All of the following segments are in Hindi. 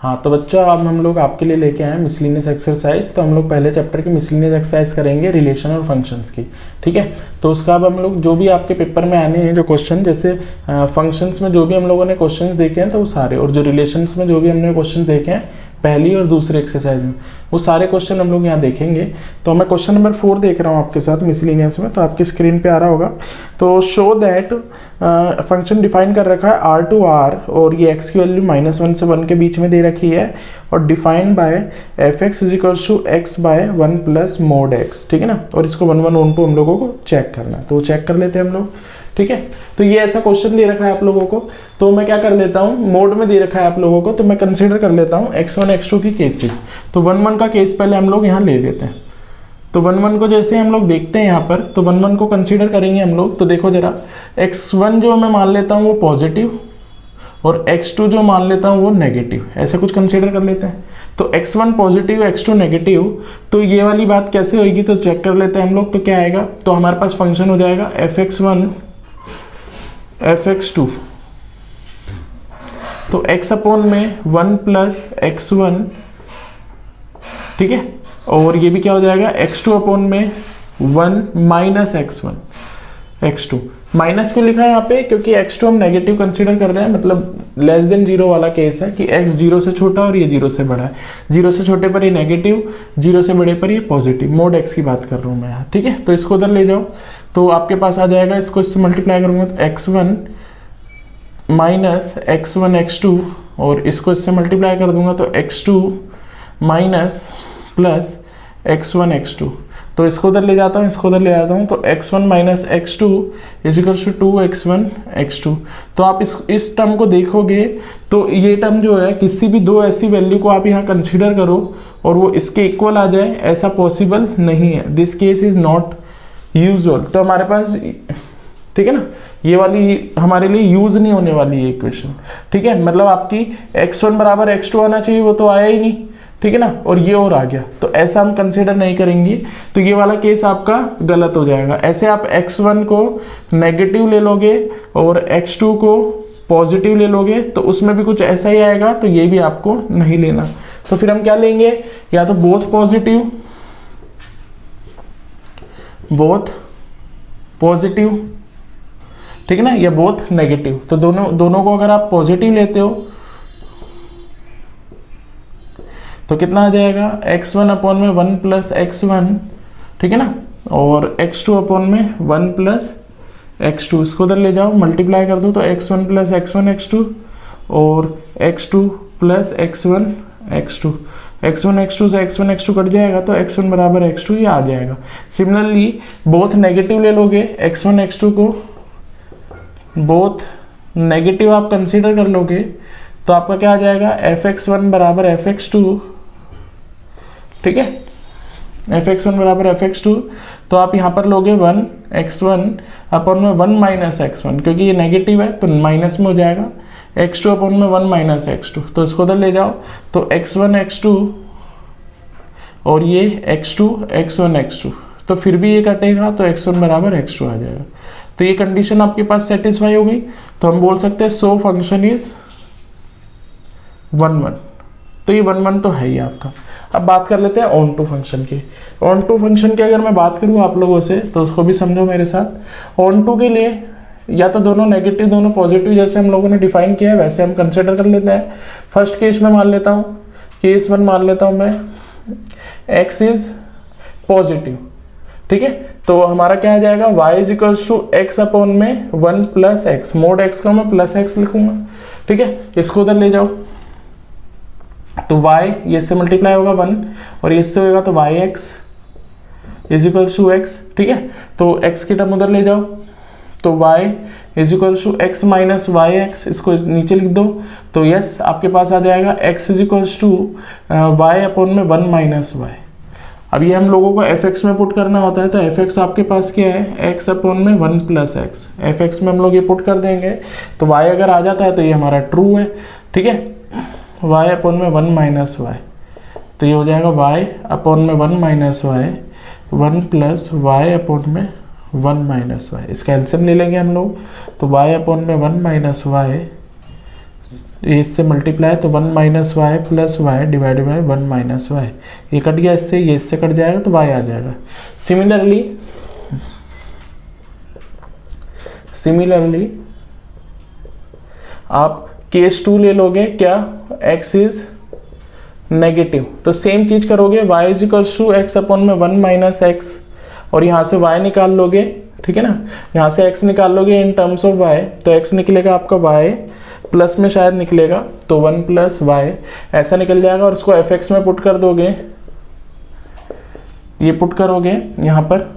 हाँ तो बच्चों अब हम लोग आपके लिए लेके आए हैं मिसलिनियस एक्सरसाइज। तो हम लोग पहले चैप्टर की मिसलिनियस एक्सरसाइज करेंगे रिलेशन और फंक्शंस की, ठीक है। तो उसका अब हम लोग जो भी आपके पेपर में आने हैं जो क्वेश्चन, जैसे फंक्शंस में जो भी हम लोगों ने क्वेश्चंस देखे हैं तो वो सारे, और जो रिलेशंस में जो भी हमने क्वेश्चंस देखे हैं पहली और दूसरी एक्सरसाइज में, वो सारे क्वेश्चन हम लोग यहाँ देखेंगे। तो मैं क्वेश्चन नंबर 4 देख रहा हूँ आपके साथ मिसलिनियस में, तो आपकी स्क्रीन पे आ रहा होगा। तो शो दैट फंक्शन डिफाइन कर रखा है R to R, और ये x की वैल्यू -1 से 1 के बीच में दे रखी है, और defined by fx = x by 1 plus mod x, ठीक है ना। और इसको 1 1 1 2 हम लोगों को चेक करना है, तो चेक कर लेते हैं हम लोग, ठीक है। तो ये ऐसा क्वेश्चन दे रखा है आप लोगों को, तो मैं क्या कर लेता हूँ, मोड में दे रखा है आप लोगों को, तो मैं कंसीडर कर लेता हूँ x1 x2 की केसेस। तो 1 1 का केस पहले हम लोग यहाँ ले लेते हैं। तो 1 1 को जैसे हम लोग देखते हैं यहाँ पर, तो 1 1 को कंसीडर करेंगे हम लोग। तो देखो जरा, x1 जो मैं मान लेता हूँ वो पॉजिटिव, और x2 जो मान लेता हूँ वो नेगेटिव, ऐसे कुछ कंसीडर कर लेते हैं। तो x1 पॉजिटिव x2 नेगेटिव, तो ये वाली बात कैसे होगी, तो चेक कर लेते हैं हम लोग। तो क्या आएगा, तो हमारे पास फंक्शन हो जाएगा fx1 fx2, तो x अपॉन में 1 प्लस x1, ठीक है। और ये भी क्या हो जाएगा, x2 अपॉन में 1 माइनस x2। माइनस क्यों लिखा है यहाँ पे, क्योंकि x2 हम नेगेटिव कंसीडर कर रहे हैं, मतलब लेस देन 0 वाला केस है कि x 0 से छोटा और ये 0 से बड़ा है। 0 से छोटे पर ये नेगेटिव, 0 से बड़े पर ये पॉजिटिव, मोड x की बात कर रहा हूँ मैं यहाँ, ठीक है। तो इसको उधर ले जाओ, तो आपके पास आ जाएगा, इसको इससे मल्टीप्लाई करूंगा तो x1 माइनस x1 x2, और इसको इससे मल्टीप्लाई कर दूंगा तो x2 minus plus x1 x2। तो इसको उधर ले जाता हूँ, इसको उधर ले जाता हूँ, तो x1 minus x2 = 2x1 x2। तो आप इस टर्म को देखोगे तो ये टर्म जो है, किसी भी दो ऐसी वैल्यू को आप यहाँ कंसीडर करो और वो इसके इक्वल आ जाए, ऐसा पॉसिबल नहीं है। This case is not usual. तो हमारे पास, ठीक है ना, ये वाली हमारे लिए यूज नहीं होने वाली है इक्वेशन, ठीक है। मतलब आपकी x1 = x2 आना चाहिए, वो तो आया ही नहीं, ठीक है ना, और ये और आ गया, तो ऐसा हम कंसीडर नहीं करेंगे। तो ये वाला केस आपका गलत हो जाएगा। ऐसे आप x1 को नेगेटिव ले लोगे और x2 को पॉजिटिव ले लोगे, तो उसमें भी कुछ ऐसा ही आएगा, तो ये भी आपको नहीं लेना। तो फिर हम क्या लेंगे, या तो बोथ पॉजिटिव, ठीक है ना, या बोथ नेगेटिव। तो दोनों को अगर आप पॉजिटिव लेते हो तो कितना आ जाएगा, x1 अपॉन में 1 प्लस x1, ठीक है ना, और x2 अपॉन में 1 प्लस x2। इसको उधर ले जाओ, मल्टीप्लाई कर दो, तो x1 प्लस x1 x2 और x2 plus x1 x2। x1 x2 से x1 x2 कट जाएगा, तो x1 = x2 ये आ जाएगा। सिमिलरली बोथ नेगेटिव ले लोगे, x1 x2 को बोथ नेगेटिव आप कंसीडर कर लोगे, तो आपका क्या आ जाएगा, fx1 = fx2, ठीक है, fx1 = fx2। तो आप यहाँ पर लोगे 1 x1 अपॉन में 1 माइनस x1, क्योंकि ये नेगेटिव है तो माइनस में हो जाएगा, x2 अपॉन में 1 माइनस x2। तो इसको उधर ले जाओ, तो x1 x2 और ये x2 x1 x2, तो फिर भी ये कटेगा, तो x1 = x2 आ जाएगा। तो ये कंडीशन आपके पास सेटिस्फाई हो गई, तो हम बोल सकते हैं सो फंक्शन इज 1 1। तो ये 1 1 तो है ही आपका। अब बात कर लेते हैं ऑन टू फंक्शन की। ऑन टू फंक्शन की अगर मैं बात करूँ आप लोगों से, तो उसको भी समझो मेरे साथ। ऑन टू के लिए या तो दोनों नेगेटिव दोनों पॉजिटिव, जैसे हम लोगों ने डिफाइन किया है वैसे हम कंसिडर कर लेते हैं। फर्स्ट केस में मान लेता हूँ, केस 1 मान लेता हूँ मैं, x इज पॉजिटिव, ठीक है। तो हमारा क्या आ जाएगा, y = x अपॉन में 1 प्लस x, मोड x का मैं प्लस x लिखूंगा, ठीक है। इसको उधर ले जाओ, तो y ये से मल्टीप्लाई होगा 1 और ये से होगा, तो yx = x, ठीक है। तो x की टर्म उधर ले जाओ, तो y = x माइनस yx, इसको नीचे लिख दो, तो यस आपके पास आ जाएगा x = y अपॉन में 1 माइनस y। अब ये हम लोगों को fx में पुट करना होता है, तो fx आपके पास क्या है, x अपॉन में 1 प्लस x। fx में हम लोग ये पुट कर देंगे, तो y अगर आ जाता है तो ये हमारा ट्रू है, ठीक है। y अपॉन में 1 माइनस y, तो ये हो जाएगा y अपॉन में 1 minus y, 1 plus y upon में 1 माइनस y। इसका एलसीएम ले लेंगे हम लोग, तो y अपॉन में 1 माइनस y ये इससे मल्टीप्लाई, तो 1 minus Y plus Y divided by 1 minus Y, ये कट गया इससे, ये इससे कट जाएगा तो वाई आ जाएगा। सिमिलरली आप केस 2 ले लोगे, क्या x इज नेगेटिव, तो सेम चीज करोगे, y is equals to X upon में 1 माइनस एक्स, और यहाँ से y निकाल लोगे, ठीक है ना, यहाँ से x निकाल लोगे इन टर्म्स ऑफ y, तो x निकलेगा आपका y प्लस में शायद निकलेगा, तो 1 प्लस वाई ऐसा निकल जाएगा, और इसको fx में पुट कर दोगे, ये पुट करोगे यहाँ पर,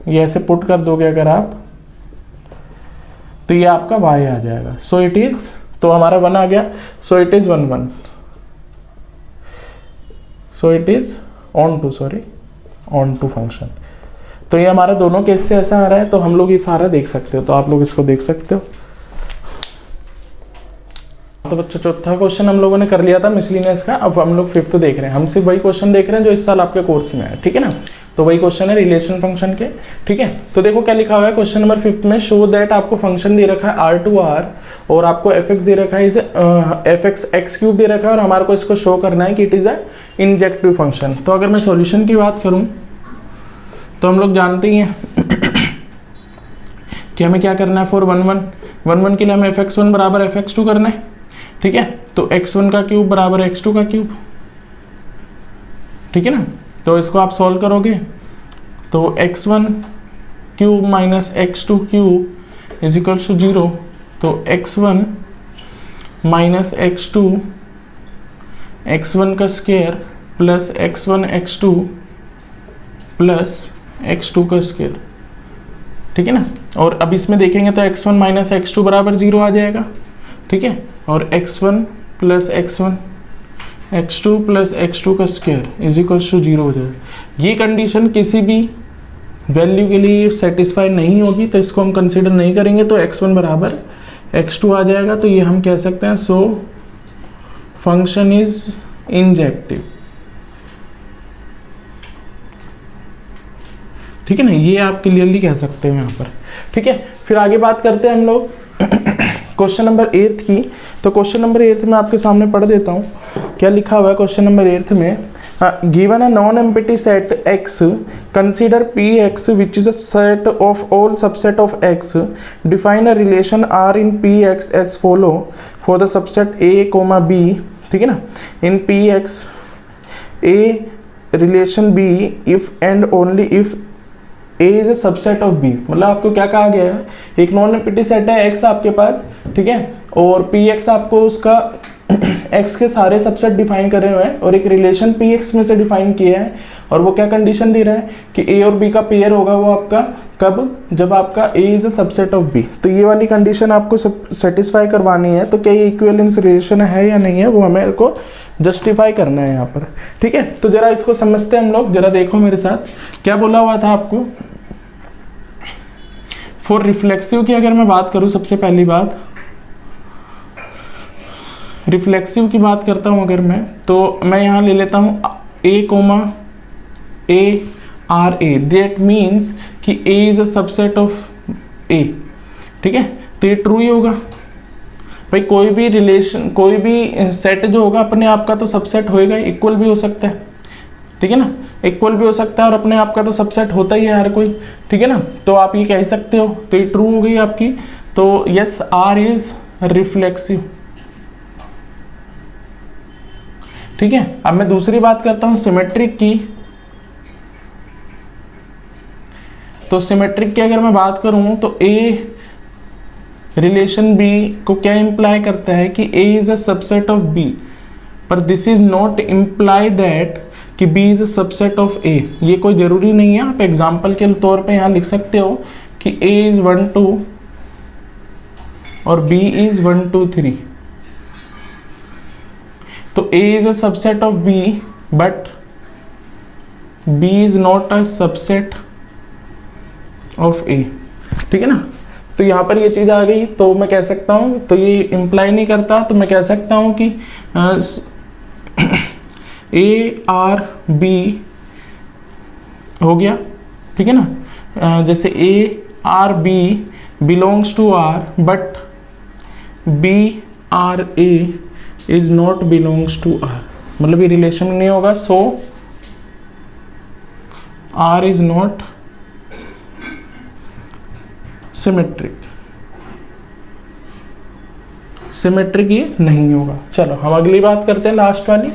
ये ऐसे पुट कर दोगे अगर आप, तो ये आपका y आ जाएगा। सो इट इज, तो हमारा 1 आ गया, so it is 1 1, so it is onto function. तो ये हमारा दोनों केस से ऐसा आ रहा है, तो हम लोग ये सारा देख सकते हो, तो आप लोग इसको देख सकते हो। तो बच्चों चौथा क्वेश्चन हम लोगों ने कर लिया था मिसलिनियस का, अब हम लोग फिफ्थ देख रहे हैं। हम सिर्फ वही क्वेश्चन देख रहे हैं जो इस साल आपके कोर्स में है, ठीक है ना, तो वही क्वेश्चन है रिलेशन फंक्शन के, ठीक है। तो देखो क्या लिखा हुआ है क्वेश्चन नंबर 5 में, शो दैट आपको फंक्शन दे रखा है R2R और आपको fx दे रखा है, इसे fx x क्यूब दे रखा है, और हमारे को इसको शो करना है कि it is a injective function. तो अगर मैं सॉल्यूशन की बात करूं तो हम लोग जानते ही हैं कि हमें क्या करना है, फॉर 1 1 के लिए हमें fx1 बराबर fx2 करना है, ठीक है। तो x1 का क्यूब बराबर x2 का क्यूब, ठीक है ना। तो इसको आप सॉल्व करोगे तो x1 cube minus x2 cube is equal to 0, तो x1 माइनस x2 x1 का square plus x1 x2 plus x2 का स्क्वायर, ठीक है ना। और अब इसमें देखेंगे तो x1 माइनस x2 बराबर 0 आ जाएगा, ठीक है, और x1 plus x2 plus x2 का स्क्वायर इज इक्वल टू 0 हो जाएगा। ये कंडीशन किसी भी वैल्यू के लिए सेटिस्फाई नहीं होगी, तो इसको हम कंसीडर नहीं करेंगे, तो x1 बराबर x2 आ जाएगा। तो ये हम कह सकते हैं सो फंक्शन इज इंजेक्टिव, ठीक है ना, ये आप क्लियरली कह सकते हो यहाँ पर, ठीक है। फिर आगे बात करते हैं हम लोग क्वेश्चन नंबर 8 की। तो क्वेश्चन नंबर 8 में आपके सामने पढ़ देता हूँ क्या लिखा हुआ है क्वेश्चन नंबर 8 में, given a non empty set x, consider px which is a set of all subset of x, define a relation r in px as follow for the subset a, b, ठीक है ना, in px a relation b if and only if a is a subset of b। मतलब आपको क्या कहा गया है, एक नॉन एम्प्टी सेट है x आपके पास, ठीक है, और px आपको उसका x के सारे सबसेट डिफाइन करे हुए हैं, और एक रिलेशन px में से डिफाइन किया है, और वो क्या कंडीशन दे रहा है कि a और b का पेयर होगा वो आपका कब, जब आपका a is a subset of b। तो ये वाली कंडीशन आपको सेटिस्फाई करवानी है, तो क्या ये इक्विवेलेंस रिलेशन है या नहीं है वो हमें को जस्टिफाई करना है यहाँ पर, ठीक है। तो जरा इसको समझते हैं हम लोग, जरा देखो मेरे साथ क्या बोला हुआ था आपको। फॉर रिफ्लेक्सिव की अगर मैं बात करूँ, सबसे पहली बात रिफ्लेक्सिव की बात करता हूँ अगर मैं, तो मैं यहाँ ले लेता हूँ a, r, a, that means कि a is a subset of a, ठीक है। तो ये ट्रू ही होगा भाई, कोई भी रिलेशन, कोई भी सेट जो होगा अपने आप का तो सबसेट होएगा, इक्वल भी हो सकता है, ठीक है ना, इक्वल भी हो सकता है, और अपने आप का तो सबसेट होता ही है हर कोई, ठीक है ना। तो आप ये कह सकते हो, तो ये ट्रू हो गई आपकी। तो यस, r इज रिफ्लेक्सिव, ठीक है। अब मैं दूसरी बात करता हूं सिमेट्रिक की। तो सिमेट्रिक की अगर मैं बात करूं तो a रिलेशन b को क्या इंप्लाई करता है कि a is a subset of b, पर this is not imply that कि b is a subset of a। ये कोई जरूरी नहीं है, आप एग्जांपल के तौर पे यहां लिख सकते हो कि a इज 1 2 और b इज 1 2 3। तो a is a subset of b but b is not a subset of a, ठीक है ना। तो यहाँ पर ये चीज आ गई, तो मैं कह सकता हूँ, तो ये इंप्लाई नहीं करता, तो मैं कह सकता हूँ कि a r b हो गया, ठीक है ना। जैसे a R B belongs to R but B R A is not belongs to R, मतलब ये रिलेशन नहीं होगा, so R is not symmetric, symmetric ये नहीं होगा। चलो हम अगली बात करते हैं, लास्ट वाली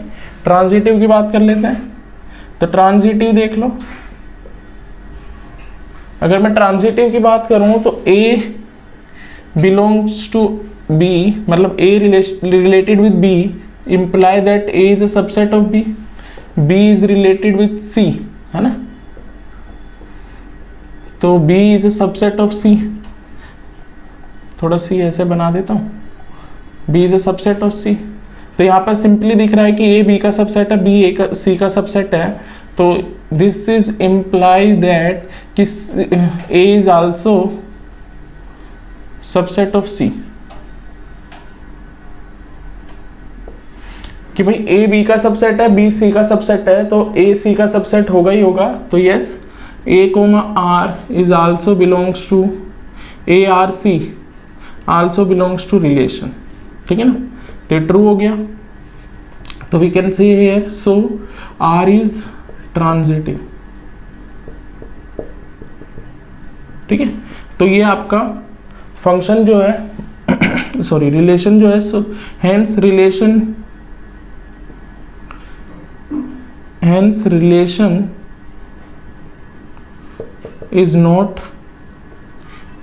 ट्रांजिटिव की बात कर लेते हैं। तो ट्रांजिटिव देख लो, अगर मैं ट्रांजिटिव की बात करूं तो A बिलोंग्स टू B, मतलब A related with B imply that A is a subset of B, B is related with C, है ना, तो B is a subset of C, थोड़ा C ऐसे बना देता हूँ, B is a subset of C। तो यहाँ पर सिंपली दिख रहा है कि A B का सबसेट है, B A का C का सबसेट है, तो दिस इज इम्प्लाई दैट कि A is also subset of C, कि भाई A B का सबसेट है, B C का सबसेट है, तो A C का सबसेट होगा ही होगा। तो yes, A, R is also belongs to A R C also belongs to relation, ठीक है ना, तो ट्रू हो गया। तो we can say here so R is transitive, ठीक है। तो ये आपका फंक्शन जो है सॉरी रिलेशन जो है, so hence relation is not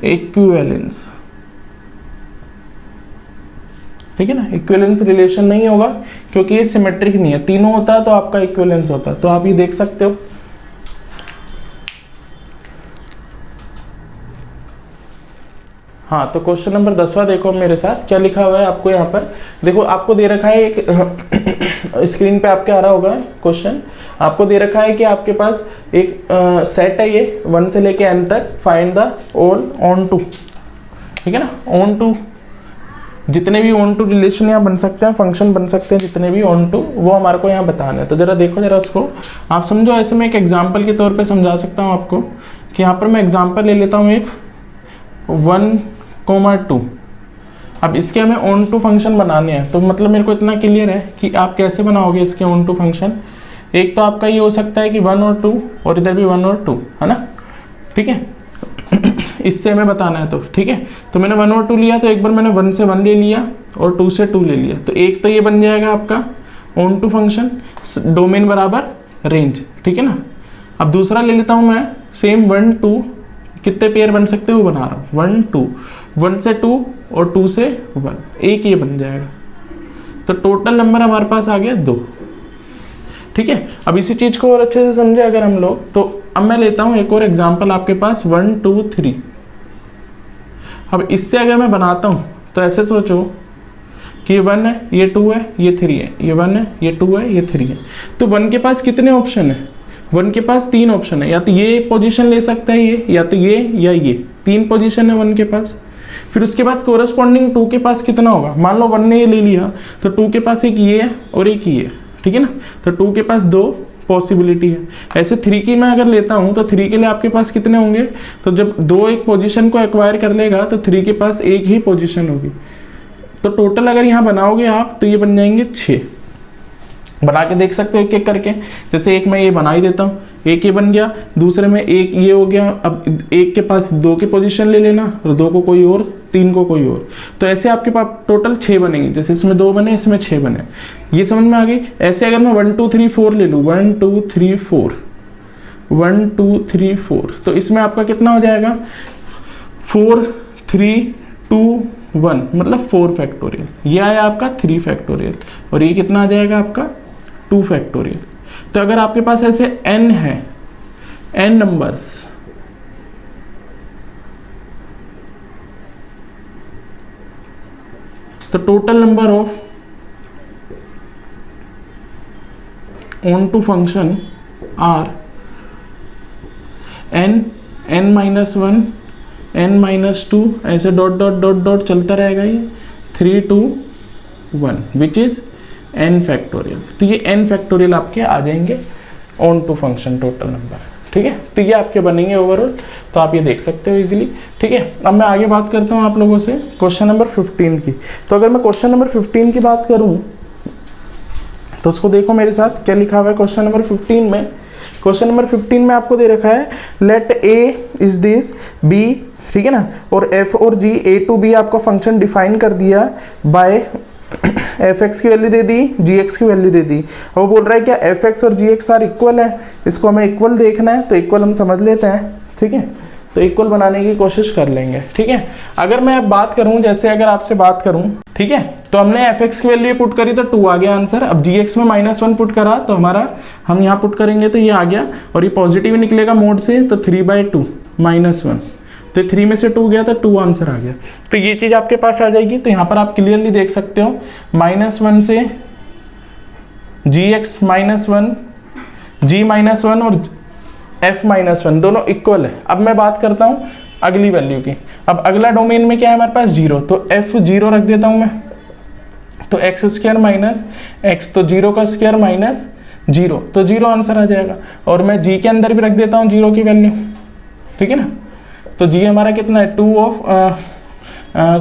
equivalence, ठीक है ना, इक्विवेलेंस रिलेशन नहीं होगा क्योंकि ये सिमेट्रिक नहीं है, तीनों होता है तो आपका इक्विवेलेंस होता है। तो आप ये देख सकते हो। हाँ, तो क्वेश्चन नंबर 10वां देखो मेरे साथ क्या लिखा हुआ है आपको। यहाँ पर देखो, आपको दे रखा है एक स्क्रीन पे आपके आ रहा होगा क्वेश्चन, आपको दे रखा है कि आपके पास एक सेट है, ये 1 से लेके n तक, find the all onto, ठीक है ना, ऑन टू, जितने भी ऑन टू रिलेशन यहाँ बन सकते हैं, फंक्शन बन सकते हैं जितने भी ऑन टू, वो हमारे को यहाँ बताना है। तो जरा देखो, जरा उसको आप समझो। ऐसे मैं एक एग्जांपल के तौर पे समझा सकता हूँ आपको, कि यहाँ पर मैं एग्जांपल ले लेता हूँ एक 1,2। अब इसके हमें ऑन टू फंक्शन बनाने हैं, तो मतलब मेरे को इतना क्लियर है कि आप कैसे बनाओगे इसके ऑन टू फंक्शन। एक तो आपका ये हो सकता है कि 1 और 2, और इधर भी 1 और 2, है ना, ठीक है, इससे हमें बताना है। तो ठीक है, तो मैंने 1 और 2 लिया, तो एक बार मैंने 1 से 1 ले लिया और 2 से 2 ले लिया, तो एक तो ये बन जाएगा आपका ऑन टू फंक्शन, डोमेन बराबर रेंज, ठीक है ना। अब दूसरा ले लेता हूँ मैं, सेम 1 2, कितने पेयर बन सकते हैं वो बना रहा हूँ, 1 2, 1 से 2 और 2 से 1, एक ये बन जाएगा। तो टोटल नंबर हमारे पास आ गया 2, ठीक है। अब इसी चीज को और अच्छे से समझे अगर हम लोग, तो अब मैं लेता हूं एक और एग्जांपल आपके पास 1 2 3। अब इससे अगर मैं बनाता हूं तो ऐसे सोचो कि ये 1 है, ये 2 है, ये 3 है, ये 1 है, ये 2 है, ये 3 है। तो 1 के पास कितने ऑप्शन है? 1 के पास 3 ऑप्शन है, या तो ये पोजीशन ले सकता है ये, या तो ये, या ये, 3 पोजीशन है 1 के पास। फिर उसके बाद कोरस्पॉन्डिंग 2 के पास कितना होगा? मान लो 1 ने ये ले लिया, तो 2 के पास एक ये है और एक ये है, ठीक है ना। तो 2 के पास 2 पॉसिबिलिटी है। ऐसे 3 की मैं अगर लेता हूं तो 3 के लिए आपके पास कितने होंगे? तो जब 2 एक पोजीशन को एक्वायर कर लेगा तो 3 के पास एक ही पोजीशन होगी। तो टोटल अगर यहाँ बनाओगे आप तो ये बन जाएंगे 6। बना के देख सकते हो एक एक करके। जैसे एक मैं ये बना ही देता हूँ, एक ये बन गया, दूसरे में एक ये हो गया। अब एक के पास 2 की पोजीशन ले लेना, और 2 को कोई और, 3 को कोई और। तो ऐसे आपके पास टोटल 6 बनेंगे। जैसे इसमें 2 बने, इसमें 6 बने, ये समझ में आ गई। ऐसे अगर मैं 1 2 3 4 ले लूँ, 1 2 3 4, 1 2 3 4, तो इसमें आपका कितना हो जाएगा? 4 3 2 1, मतलब 4 फैक्टोरियल। ये आया आपका 3 फैक्टोरियल, और ये कितना आ जाएगा आपका 2 फैक्टोरियल। तो अगर आपके पास ऐसे n है, n नंबर्स, तो total number of onto function are n, n minus 1, n minus 2, ऐसे डॉट डॉट डॉट डॉट चलता रहेगा ये 3 2 1, विच इज n फैक्टोरियल। तो ये n फैक्टोरियल आपके आ जाएंगे onto function total number, ठीक है, तो ये आपके बनेंगे ओवरऑल, तो आप ये देख सकते हो इजीली। ठीक है, अब मैं आगे बात करता हूँ आप लोगों से क्वेश्चन नंबर 15 की। तो अगर मैं क्वेश्चन नंबर 15 की बात करूँ तो उसको देखो मेरे साथ क्या लिखा हुआ है क्वेश्चन नंबर 15 में। क्वेश्चन नंबर 15 में आपको दे रखा है let A is this B, ठीक है ना, और एफ और जी ए टू बी आपका फंक्शन डिफाइन कर दिया बाय एफ एक्स की वैल्यू दे दी, जी एक्स की वैल्यू दे दी। वो बोल रहा है क्या एफ एक्स और जी एक्स आर इक्वल है, इसको हमें इक्वल देखना है, तो इक्वल हम समझ लेते हैं। ठीक है, तो इक्वल बनाने की कोशिश कर लेंगे। ठीक है, अगर मैं अब बात करूं, जैसे अगर आपसे बात करूं, ठीक है, तो हमने एफ एक्स की वैल्यू पुट करी तो 2 आ गया आंसर। अब जी एक्स में -1 पुट करा तो हमारा, हम यहाँ पुट करेंगे तो ये आ गया, और ये पॉजिटिव निकलेगा मोड से, तो 3/2 -1, तो 3 में से 2 गया तो 2 आंसर आ गया। तो ये चीज़ आपके पास आ जाएगी। तो यहाँ पर आप क्लियरली देख सकते हो -1 से gx -1, g -1 और f -1 दोनों इक्वल है। अब मैं बात करता हूँ अगली वैल्यू की। अब अगला डोमेन में क्या है हमारे पास 0, तो f 0 रख देता हूँ मैं, तो x² माइनस x, तो 0 का स्क्वायर माइनस 0, तो 0 आंसर आ जाएगा। और मैं g के अंदर भी रख देता हूँ 0 की वैल्यू, ठीक है ना, तो g हमारा कितना है 2 ऑफ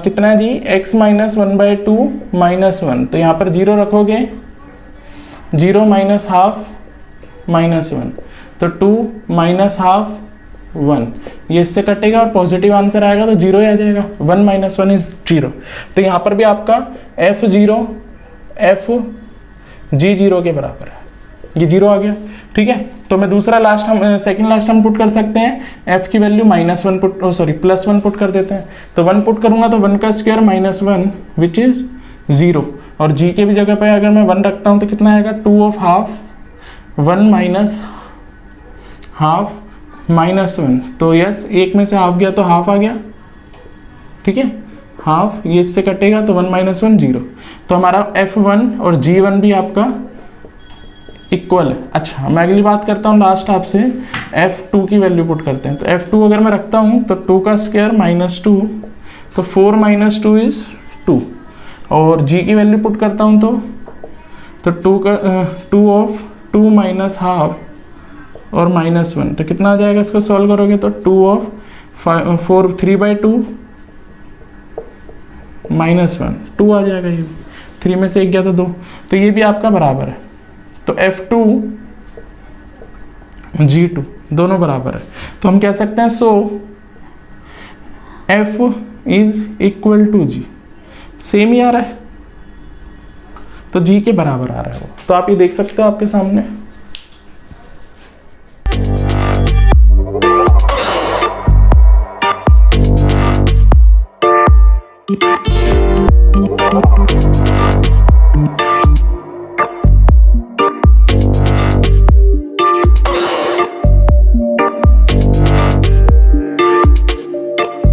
कितना है जी x -1/2 -1, तो यहाँ पर 0 रखोगे, 0 माइनस हाफ -1, तो 2 माइनस हाफ 1, ये इससे कटेगा और पॉजिटिव आंसर आएगा तो 0 ही आ जाएगा। 1 - 1 इज 0। तो यहाँ पर भी आपका f0 f g 0 के बराबर है, ये 0 आ गया। ठीक है, तो मैं दूसरा लास्ट हम सेकंड लास्ट हम पुट कर सकते हैं, f की वैल्यू -1 पुट, सॉरी +1 पुट कर देते हैं। तो 1 पुट करूंगा तो 1 का स्क्वायर -1 विच इज 0, और g के भी जगह पे अगर मैं 1 रखता हूं तो कितना आएगा 2 ऑफ हाफ 1 माइनस हाफ -1, तो यस एक में से हाफ गया तो हाफ आ गया। ठीक है, हाफ ये इससे कटेगा तो 1 - 1 0, तो हमारा f1 और g1 भी आपका इक्वल है। अच्छा, मैं अगली बात करता हूँ लास्ट आपसे, f2 की वैल्यू पुट करते हैं। तो f2 अगर मैं रखता हूँ तो 2 का स्क्वायर -2, तो 4 - 2 इज 2, और g की वैल्यू पुट करता हूँ तो 2 ऑफ 2 माइनस हाफ और -1, तो कितना आ जाएगा, इसको सॉल्व करोगे तो 2 ऑफ 3/2 -1, 2 आ जाएगा। ये 3 में से 1 गया तो 2, तो ये भी आपका बराबर है। तो f2 g2 दोनों बराबर है, तो हम कह सकते हैं so f is equal to g, same ही आ रहा है, तो g के बराबर आ रहा है वो। तो आप ये देख सकते हो आपके सामने।